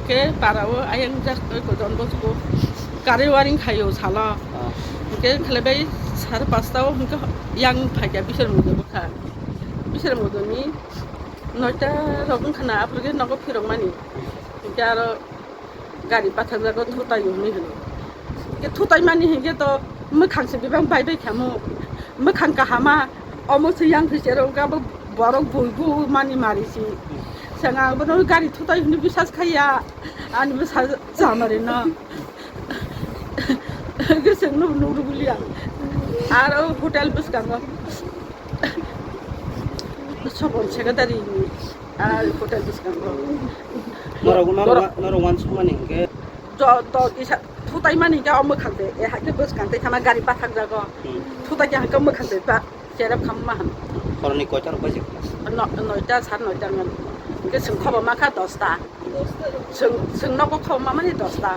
ke parao ayang jak ko don bosku kare waring khayo sala ke khlebai 5:30 tao ke yang phaiya bisor mo bokha bisor mo doni noita rogun khana apurge nogo phirong mani ke aro gari pathak jago thutai yoni hino ke thutai mani hinge to mokhang se bibang bai bai khamo mokhang ka hama almost yang phisero ga borok buibu mani marisi sanga bono gari thutai hini bisas khaya ani bisas jamare na ke sengno nuru bulia aro hotel bus kanga sobon secretary ar hotel bus kanga noro wan sumani ke to isa thutai mani ga om khande e ha ke bus kante thama gari pathak jago thutai ja kam khande ba serap khamma koroni kochar baje noita sar noita ngan ke sing khoba ma kha 10ta sing no ko khoma mani 10ta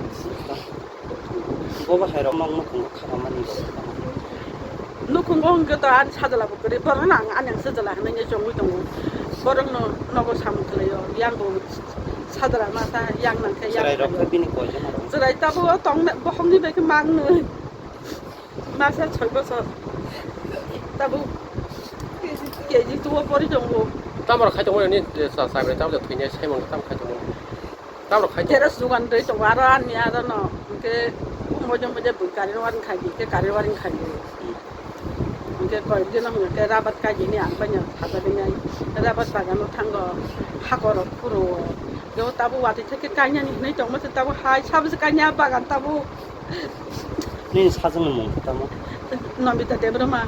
boba khairo mong mo kung khamani no kung ong ke ta an sadala ko re borna an yang sadala na ni jong wi dong borong no ko sam khleyo yang bo sadala ma ta yang nang ke yang sarai rok bini ko jana sarai ta bo tong bo hom ni be ke mang ne ma sa choi bo so ta bo 깨지 두어 버리 정도 땀으로 가지고 오니 사이버 땀도 되냐 세번 땀 가지고 땀으로 가지고 테라스 두간데 좀 와라니 하다노 이게 뭐좀 뭐제 불가리 와린 가지 게 가리 와린 가지 이게 거의 이제 너무 게 라바까지 니 안 빠냐 하다냐 라바 빠가노 탄거 하거로 프로 요 따부 와티 체크 까냐니 네 정말 따부 하이 샤브스 까냐 빠간 따부 니 사정은 못 했다 뭐. 넘비다 데브르마